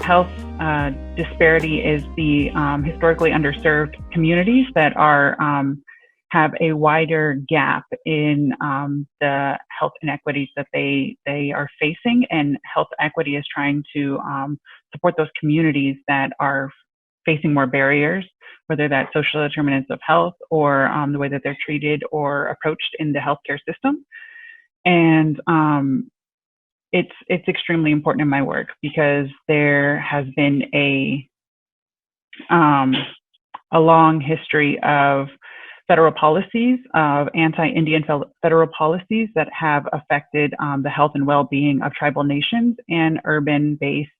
health disparity is the historically underserved communities that are have a wider gap in the health inequities that they are facing, and health equity is trying to support those communities that are facing more barriers, whether that's social determinants of health or the way that they're treated or approached in the healthcare system. And it's extremely important in my work because there has been a long history of federal policies, of anti-Indian federal policies that have affected the health and well-being of tribal nations and urban-based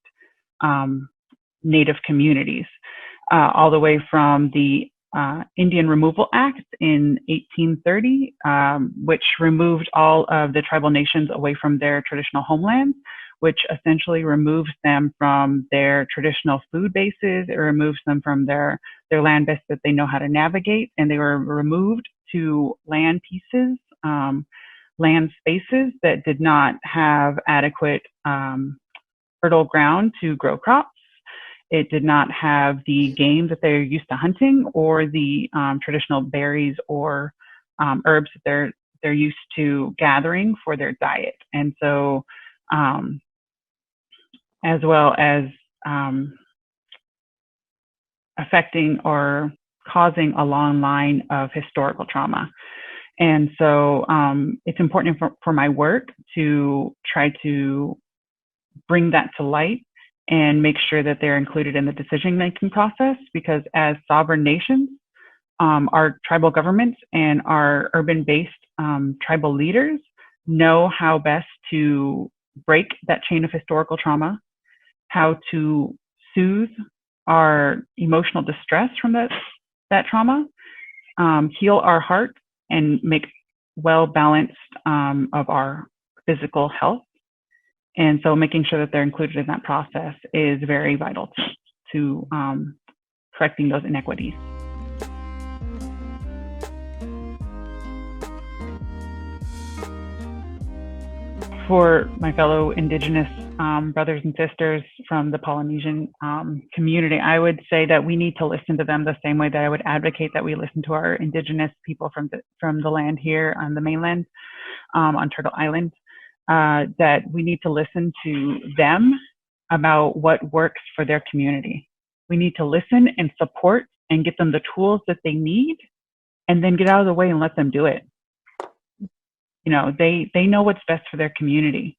Native communities, all the way from the Indian Removal Act in 1830, which removed all of the tribal nations away from their traditional homelands, which essentially removes them from their traditional food bases. It removes them from their land base that they know how to navigate, and they were removed to land pieces, land spaces that did not have adequate fertile ground to grow crops. It did not have the game that they're used to hunting, or the traditional berries or herbs that they're used to gathering for their diet. And so, as well as affecting or causing a long line of historical trauma. And so it's important for my work to try to bring that to light and make sure that they're included in the decision-making process, because as sovereign nations, our tribal governments and our urban-based tribal leaders know how best to break that chain of historical trauma, how to soothe our emotional distress from that trauma, heal our heart, and make well-balanced of our physical health. And so making sure that they're included in that process is very vital to correcting those inequities. For my fellow Indigenous brothers and sisters from the Polynesian community, I would say that we need to listen to them the same way that I would advocate that we listen to our Indigenous people from the land here on the mainland, on Turtle Island. That we need to listen to them about what works for their community. We need to listen and support and get them the tools that they need, and then get out of the way and let them do it. You know, they know what's best for their community.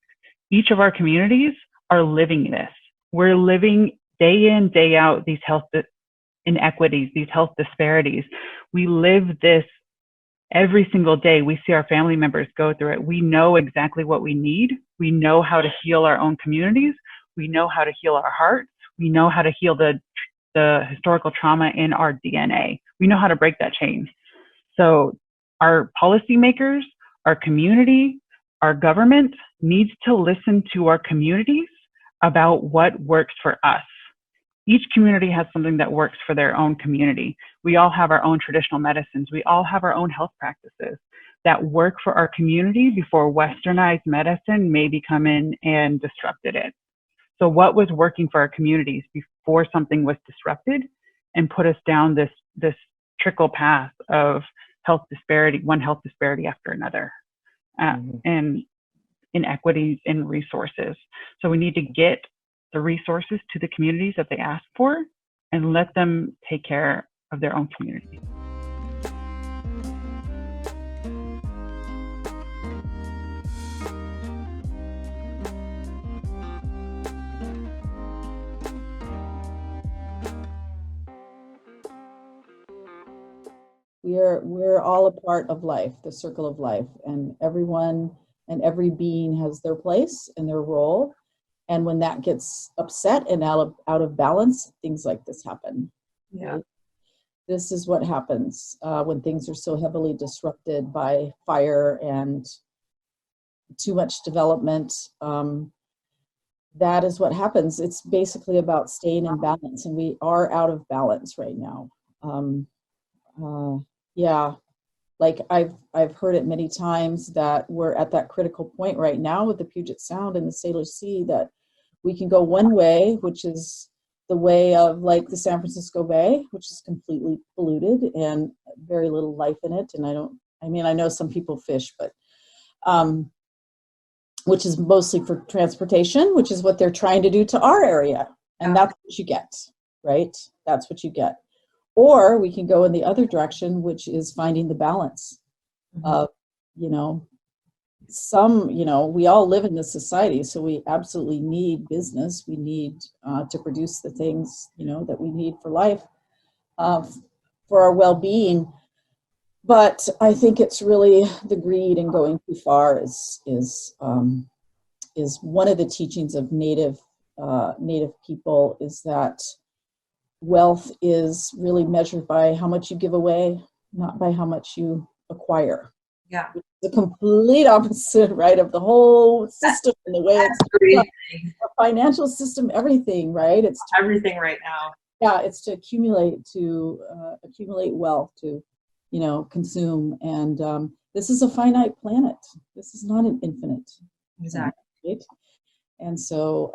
Each of our communities are living this. We're living day in, day out these health inequities, these health disparities. We live this every single day. We see our family members go through it. We know exactly what we need. We know how to heal our own communities. We know how to heal our hearts. We know how to heal the historical trauma in our DNA. We know how to break that chain. So our policymakers, our community, our government needs to listen to our communities about what works for us. Each community has something that works for their own community. We all have our own traditional medicines. We all have our own health practices that work for our community before westernized medicine maybe come in and disrupted it. So what was working for our communities before something was disrupted and put us down this trickle path of health disparity, one health disparity after another, and inequities in resources. So we need to get the resources to the communities that they ask for and let them take care of their own community. We're all a part of life, the circle of life, and everyone and every being has their place and their role. And when that gets upset and out of balance, things like this happen. Yeah. Right? This is what happens when things are so heavily disrupted by fire and too much development. That is what happens. It's basically about staying in balance, and we are out of balance right now. Yeah, like I've heard it many times that we're at that critical point right now with the Puget Sound and the Salish Sea, that We can go one way, which is the way of like the San Francisco Bay, which is completely polluted and very little life in it. And I know some people fish, but which is mostly for transportation, which is what they're trying to do to our area. And that's what you get, right? That's what you get. Or we can go in the other direction, which is finding the balance of, we all live in this society, so we absolutely need business. We need to produce the things, that we need for life, for our well-being. But I think it's really the greed and going too far is one of the teachings of Native people, is that wealth is really measured by how much you give away, not by how much you acquire. Yeah. The complete opposite, right, of the whole system and the way it's the financial system, everything, right? It's everything right now. Yeah, it's to accumulate wealth, to consume, and this is a finite planet. This is not an infinite. Exactly. Planet, right? And so,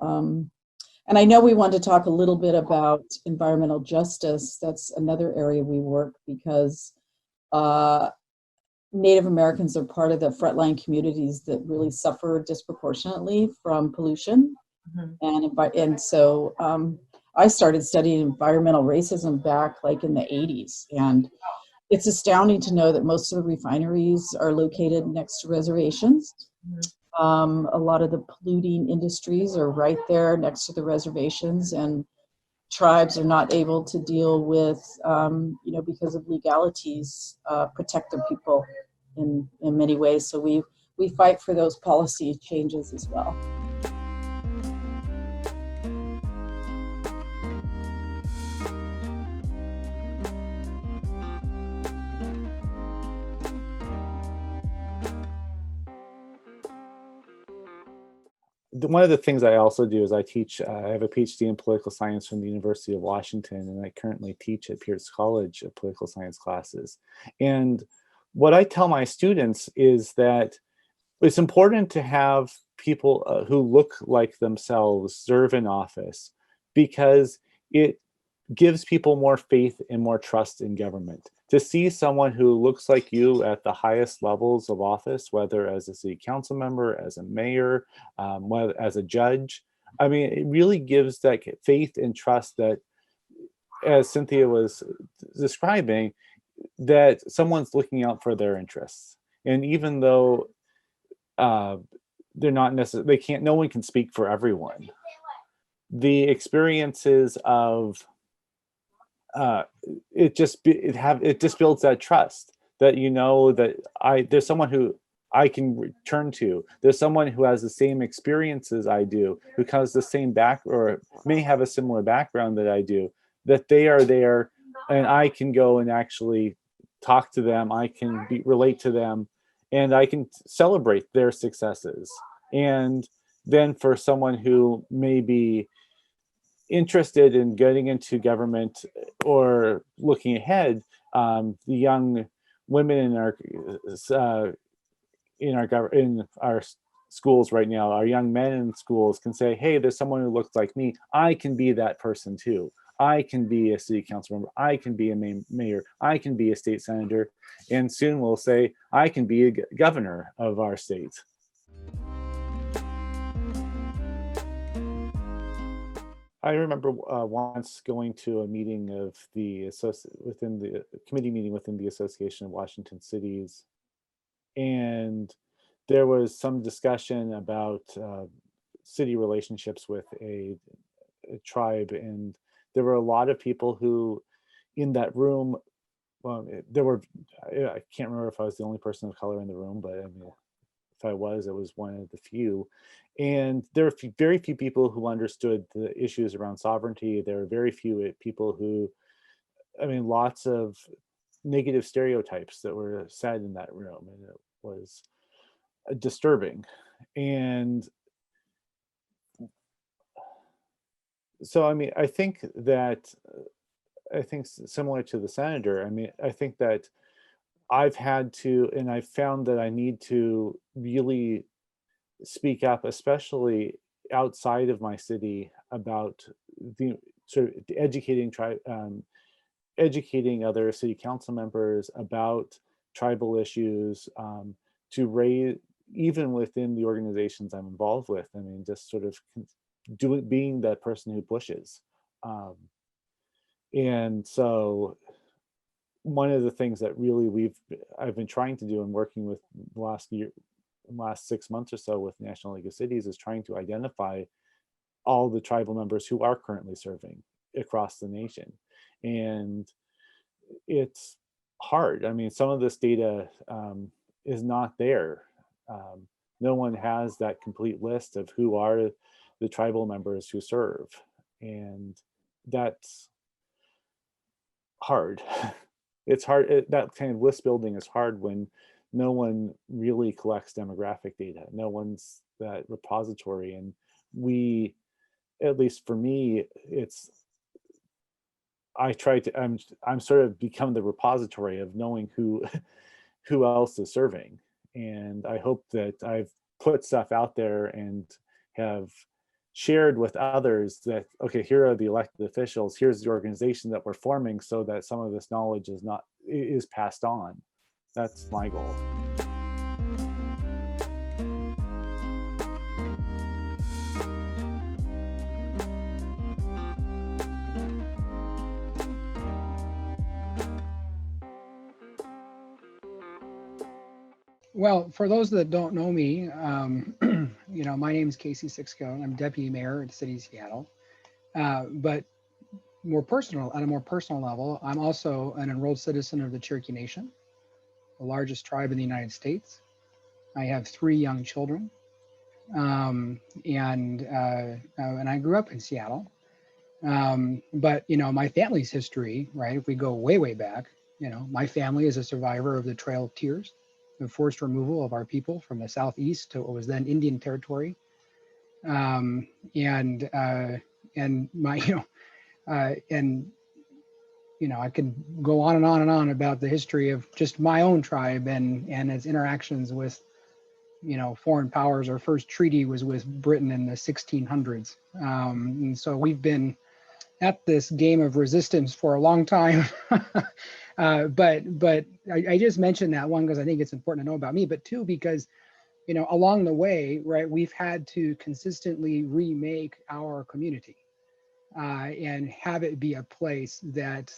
and I know we want to talk a little bit about environmental justice. That's another area we work, because Native Americans are part of the frontline communities that really suffer disproportionately from pollution. And so I started studying environmental racism back like in the 80s. And it's astounding to know that most of the refineries are located next to reservations. A lot of the polluting industries are right there next to the reservations, and tribes are not able to deal with, because of legalities, protect their people in many ways. So we fight for those policy changes as well. One of the things I also do is I teach, I have a PhD in political science from the University of Washington, and I currently teach at Pierce College political science classes. And what I tell my students is that it's important to have people who look like themselves serve in office, because it gives people more faith and more trust in government. To see someone who looks like you at the highest levels of office, whether as a city council member, as a mayor, whether as a judge, I mean, it really gives that faith and trust that, as Cynthia was describing, that someone's looking out for their interests. And even though they're not necessarily, no one can speak for everyone, the experiences of it just builds that trust, that that there's someone who I can return to. There's someone who has the same experiences I do, who has the same or may have a similar background that I do, that they are there, and I can go and actually talk to them. I can relate to them, and I can celebrate their successes. And then for someone who may be interested in getting into government or looking ahead, the young women in our schools right now, our young men in schools can say, hey, there's someone who looks like me. I can be that person too. I can be a city council member. I can be a mayor. I can be a state senator. And soon we'll say, I can be a governor of our state. I remember once going to a meeting of within the committee meeting within the Association of Washington Cities, and there was some discussion about city relationships with a tribe, and there were a lot of people who, in that room, I can't remember if I was the only person of color in the room, but I mean, if I was, it was one of the few. And there are very few people who understood the issues around sovereignty. There are very few people who, lots of negative stereotypes that were said in that room, and it was disturbing. And so, I think similar to the senator, I think that I've had to, and I've found that I need to really speak up, especially outside of my city about the sort of educating other city council members about tribal issues, to raise, even within the organizations I'm involved with. I mean, just sort of being that person who pushes. And so one of the things that really I've been trying to do and working with last 6 months or so with National League of Cities is trying to identify all the tribal members who are currently serving across the nation. And it's hard. I mean, some of this data is not there. No one has that complete list of who are the tribal members who serve. And that's hard. It's hard. That kind of list building is hard when no one really collects demographic data. No one's that repository. And we, at least for me, I'm sort of become the repository of knowing who else is serving. And I hope that I've put stuff out there and have shared with others that, okay, here are the elected officials, here's the organization that we're forming, so that some of this knowledge is passed on. That's my goal. Well, for those that don't know me, my name is Casey Sixco. I'm deputy mayor at the city of Seattle. But on a more personal level, I'm also an enrolled citizen of the Cherokee Nation, the largest tribe in the United States. I have 3 young children, and I grew up in Seattle. But my family's history, right? If we go way, way back, my family is a survivor of the Trail of Tears, the forced removal of our people from the southeast to what was then Indian Territory, and my I could go on and on and on about the history of just my own tribe and its interactions with foreign powers. Our first treaty was with Britain in the 1600s, and so we've been at this game of resistance for a long time. But I just mentioned that, one, because I think it's important to know about me, but 2, because along the way, right, we've had to consistently remake our community and have it be a place that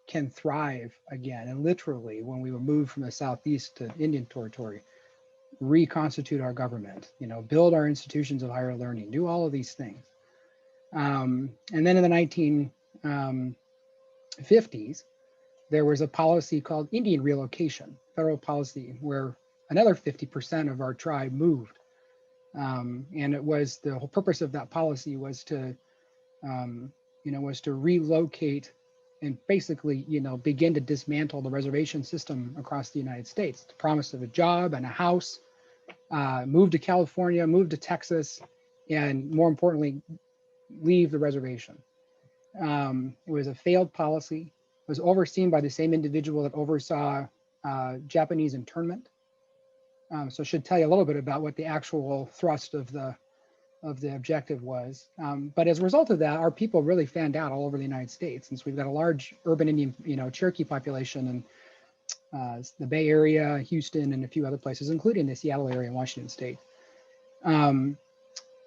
can thrive again. And literally, when we were moved from the southeast to Indian Territory, reconstitute our government, build our institutions of higher learning, do all of these things. And then in the 1950s, there was a policy called Indian relocation, federal policy, where another 50% of our tribe moved. And it was, the whole purpose of that policy was to relocate and basically, begin to dismantle the reservation system across the United States. The promise of a job and a house, move to California, move to Texas, and more importantly, leave the reservation. It was a failed policy. It was overseen by the same individual that oversaw Japanese internment. So I should tell you a little bit about what the actual thrust of the objective was. But as a result of that, our people really fanned out all over the United States. And so we've got a large urban Indian, Cherokee population in the Bay Area, Houston, and a few other places, including the Seattle area in Washington State.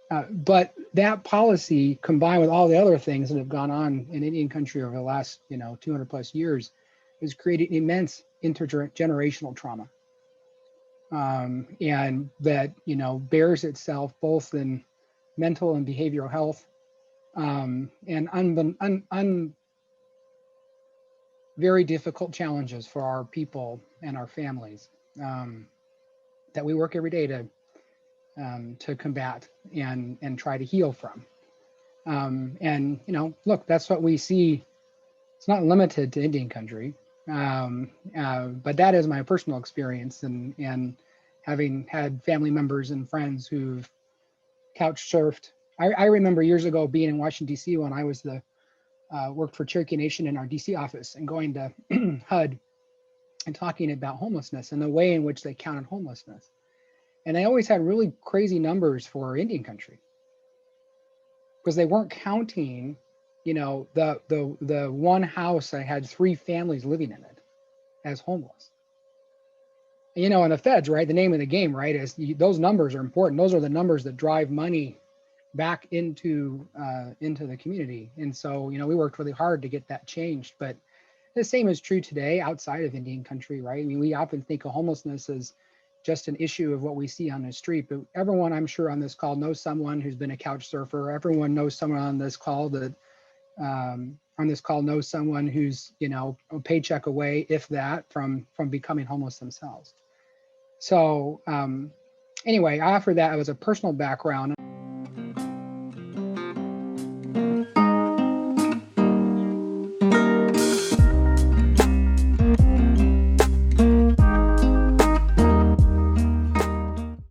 But that policy, combined with all the other things that have gone on in Indian country over the last, 200 plus years, has created immense intergenerational trauma. And that, bears itself both in mental and behavioral health, and very difficult challenges for our people and our families, that we work every day to combat and try to heal from. And look, that's what we see. It's not limited to Indian country, but that is my personal experience, and having had family members and friends who've couch surfed. I remember years ago being in Washington, D.C. when I was worked for Cherokee Nation in our D.C. office, and going to HUD and talking about homelessness and the way in which they counted homelessness. And they always had really crazy numbers for Indian country. because they weren't counting, you know, the one house that had 3 families living in it as homeless. You know, and the feds, right? The name of the game, right? Is those numbers are important. Those are the numbers that drive money back into the community. And so, you know, we worked really hard to get that changed. But the same is true today outside of Indian country, right? I mean, we often think of homelessness as just an issue of what we see on the street, but everyone I'm sure on this call knows someone who's been a couch surfer. Everyone knows someone on this call that knows someone who's, you know, a paycheck away, if that, from becoming homeless themselves. So anyway, I offer that as a personal background.